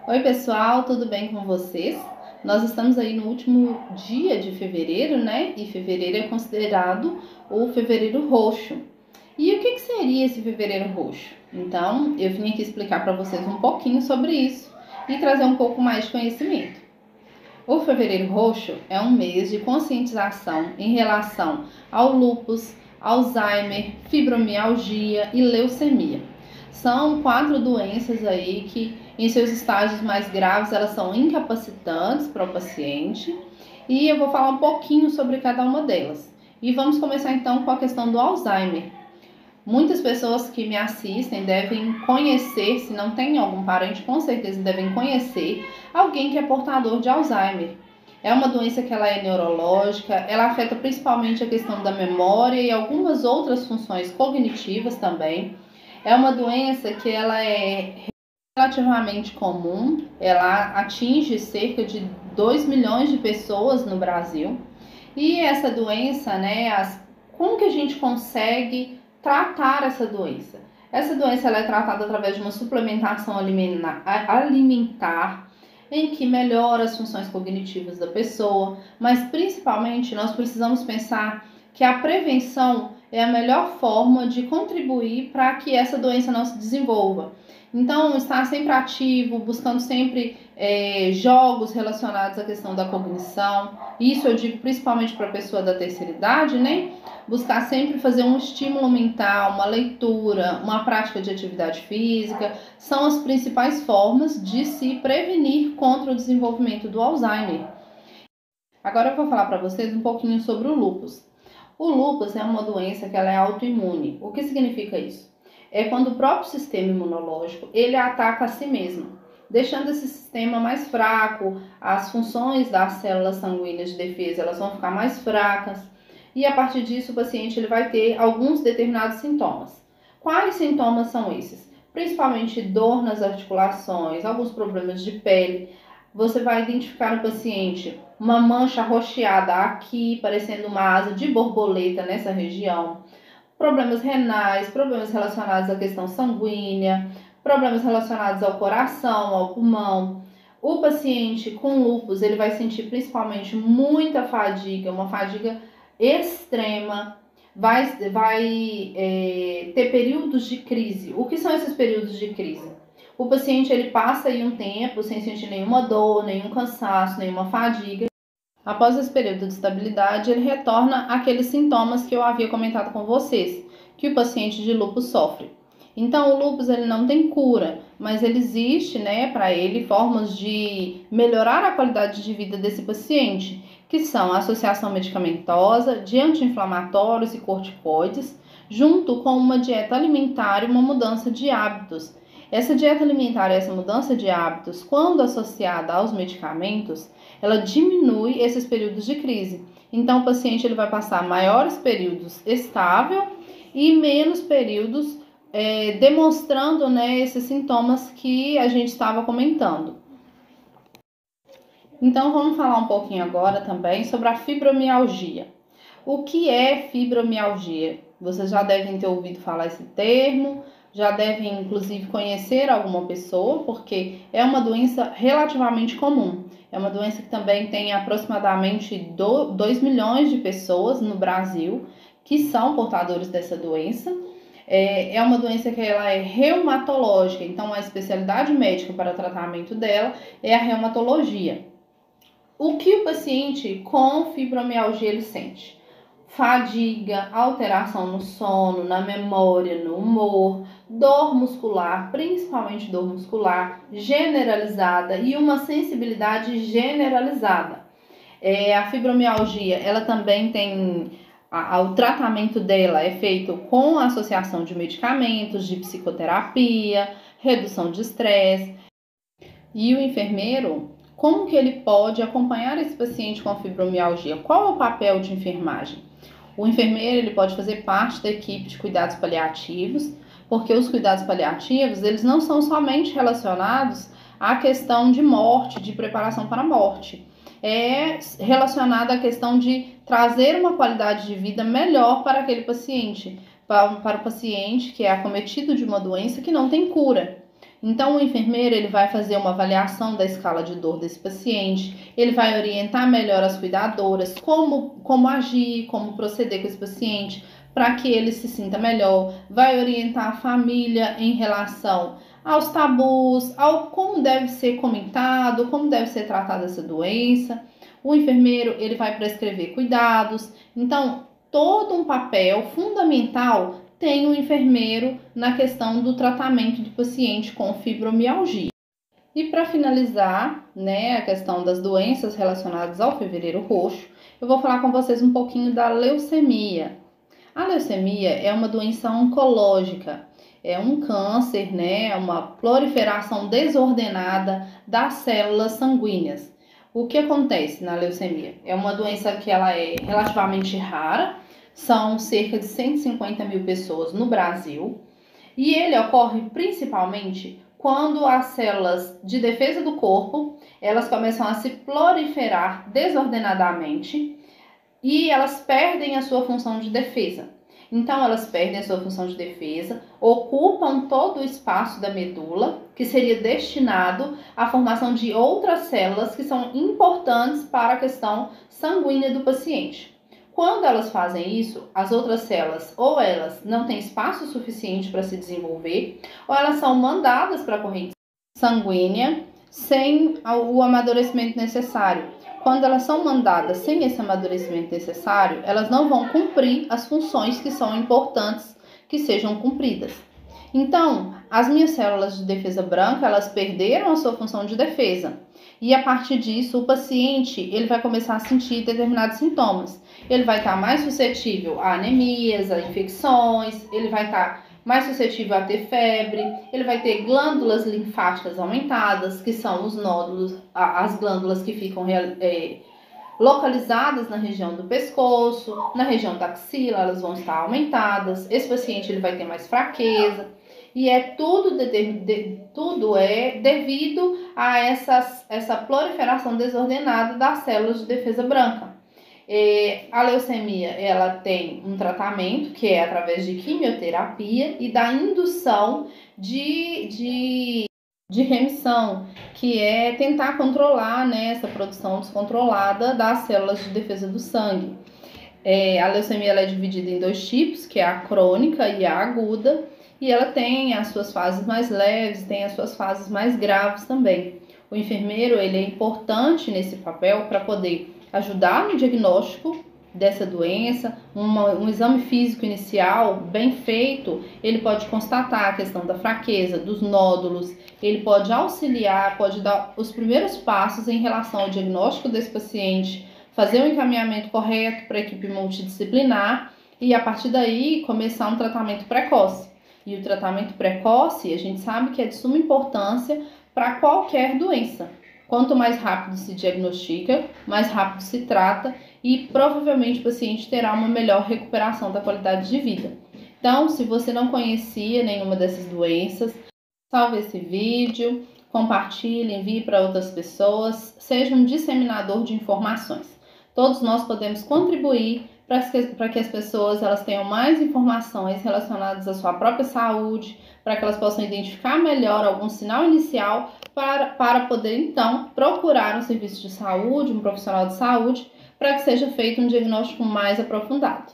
Oi pessoal, tudo bem com vocês? Nós estamos aí no último dia de fevereiro, né? E fevereiro é considerado o fevereiro roxo. E o que seria esse fevereiro roxo? Então, eu vim aqui explicar para vocês um pouquinho sobre isso e trazer um pouco mais de conhecimento. O fevereiro roxo é um mês de conscientização em relação ao lúpus, Alzheimer, fibromialgia e leucemia. São 4 doenças aí que, em seus estágios mais graves, elas são incapacitantes para o paciente. E eu vou falar um pouquinho sobre cada uma delas. E vamos começar então com a questão do Alzheimer. Muitas pessoas que me assistem devem conhecer, se não tem algum parente, com certeza devem conhecer alguém que é portador de Alzheimer. É uma doença que ela é neurológica, ela afeta principalmente a questão da memória e algumas outras funções cognitivas também. É uma doença que ela é relativamente comum, ela atinge cerca de 2 milhões de pessoas no Brasil. E essa doença, né, como que a gente consegue tratar essa doença? Essa doença ela é tratada através de uma suplementação alimentar, em que melhora as funções cognitivas da pessoa, mas principalmente nós precisamos pensar que a prevenção é a melhor forma de contribuir para que essa doença não se desenvolva. Então, estar sempre ativo, buscando sempre jogos relacionados à questão da cognição. Isso eu digo principalmente para a pessoa da terceira idade, né? Buscar sempre fazer um estímulo mental, uma leitura, uma prática de atividade física, são as principais formas de se prevenir contra o desenvolvimento do Alzheimer. Agora eu vou falar para vocês um pouquinho sobre o lúpus. O lúpus é uma doença que ela é autoimune. O que significa isso? É quando o próprio sistema imunológico ele ataca a si mesmo, deixando esse sistema mais fraco, as funções das células sanguíneas de defesa elas vão ficar mais fracas e a partir disso o paciente ele vai ter alguns determinados sintomas. Quais sintomas são esses? Principalmente dor nas articulações, alguns problemas de pele. Você vai identificar no paciente uma mancha roxeada aqui, parecendo uma asa de borboleta nessa região. Problemas renais, problemas relacionados à questão sanguínea, problemas relacionados ao coração, ao pulmão. O paciente com lúpus, ele vai sentir principalmente muita fadiga, uma fadiga extrema, vai ter períodos de crise. O que são esses períodos de crise? O paciente ele passa aí um tempo sem sentir nenhuma dor, nenhum cansaço, nenhuma fadiga. Após esse período de estabilidade, ele retorna àqueles sintomas que eu havia comentado com vocês, que o paciente de lúpus sofre. Então, o lúpus ele não tem cura, mas ele existe, né, para ele formas de melhorar a qualidade de vida desse paciente, que são a associação medicamentosa de anti-inflamatórios e corticoides, junto com uma dieta alimentar e uma mudança de hábitos. Essa dieta alimentar e essa mudança de hábitos, quando associada aos medicamentos, ela diminui esses períodos de crise. Então, o paciente ele vai passar maiores períodos estável e menos períodos demonstrando, né, esses sintomas que a gente estava comentando. Então, vamos falar um pouquinho agora também sobre a fibromialgia. O que é fibromialgia? Vocês já devem ter ouvido falar esse termo, já devem inclusive conhecer alguma pessoa, porque é uma doença relativamente comum. É uma doença que também tem aproximadamente 2 milhões de pessoas no Brasil que são portadores dessa doença. É uma doença que ela é reumatológica, então a especialidade médica para o tratamento dela é a reumatologia. O que o paciente com fibromialgia ele sente? Fadiga, alteração no sono, na memória, no humor, dor muscular, principalmente dor muscular generalizada e uma sensibilidade generalizada. A fibromialgia, ela também tem, o tratamento dela é feito com a associação de medicamentos, de psicoterapia, redução de estresse. E o enfermeiro, como que ele pode acompanhar esse paciente com fibromialgia? Qual é o papel de enfermagem? O enfermeiro ele pode fazer parte da equipe de cuidados paliativos, porque os cuidados paliativos eles não são somente relacionados à questão de morte, de preparação para a morte. É relacionado à questão de trazer uma qualidade de vida melhor para aquele paciente, para o paciente que é acometido de uma doença que não tem cura. Então, o enfermeiro ele vai fazer uma avaliação da escala de dor desse paciente, ele vai orientar melhor as cuidadoras, como agir, como proceder com esse paciente, para que ele se sinta melhor, vai orientar a família em relação aos tabus, ao como deve ser comentado, como deve ser tratada essa doença. O enfermeiro ele vai prescrever cuidados. Então, todo um papel fundamental tem o enfermeiro na questão do tratamento do paciente com fibromialgia. E para finalizar, a questão das doenças relacionadas ao fevereiro roxo, eu vou falar com vocês um pouquinho da leucemia. A leucemia é uma doença oncológica, é um câncer, uma proliferação desordenada das células sanguíneas. O que acontece na leucemia? É uma doença que ela é relativamente rara, são cerca de 150 mil pessoas no Brasil, e ele ocorre principalmente quando as células de defesa do corpo, elas começam a se proliferar desordenadamente e elas perdem a sua função de defesa. Então, elas perdem a sua função de defesa, ocupam todo o espaço da medula, que seria destinado à formação de outras células que são importantes para a questão sanguínea do paciente. Quando elas fazem isso, as outras células ou elas não têm espaço suficiente para se desenvolver, ou elas são mandadas para a corrente sanguínea sem o amadurecimento necessário. Quando elas são mandadas sem esse amadurecimento necessário, elas não vão cumprir as funções que são importantes que sejam cumpridas. Então, as minhas células de defesa branca, elas perderam a sua função de defesa. E a partir disso, o paciente ele vai começar a sentir determinados sintomas. Ele vai estar mais suscetível a anemias, a infecções, ele vai estar mais suscetível a ter febre, ele vai ter glândulas linfáticas aumentadas, que são os nódulos, as glândulas que ficam localizadas na região do pescoço, na região da axila, elas vão estar aumentadas. Esse paciente ele vai ter mais fraqueza. E tudo é devido a essa proliferação desordenada das células de defesa branca. A leucemia ela tem um tratamento que é através de quimioterapia e da indução de remissão, que é tentar controlar essa produção descontrolada das células de defesa do sangue. A leucemia ela é dividida em dois tipos, que é a crônica e a aguda. E ela tem as suas fases mais leves, tem as suas fases mais graves também. O enfermeiro ele é importante nesse papel para poder ajudar no diagnóstico dessa doença. Um exame físico inicial bem feito, ele pode constatar a questão da fraqueza, dos nódulos, ele pode auxiliar, pode dar os primeiros passos em relação ao diagnóstico desse paciente, fazer um encaminhamento correto para a equipe multidisciplinar e a partir daí começar um tratamento precoce. E o tratamento precoce, a gente sabe que é de suma importância para qualquer doença. Quanto mais rápido se diagnostica, mais rápido se trata e provavelmente o paciente terá uma melhor recuperação da qualidade de vida. Então, se você não conhecia nenhuma dessas doenças, salve esse vídeo, compartilhe, envie para outras pessoas, seja um disseminador de informações. Todos nós podemos contribuir para que as pessoas elas tenham mais informações relacionadas à sua própria saúde, para que elas possam identificar melhor algum sinal inicial para poder, então, procurar um serviço de saúde, um profissional de saúde, para que seja feito um diagnóstico mais aprofundado.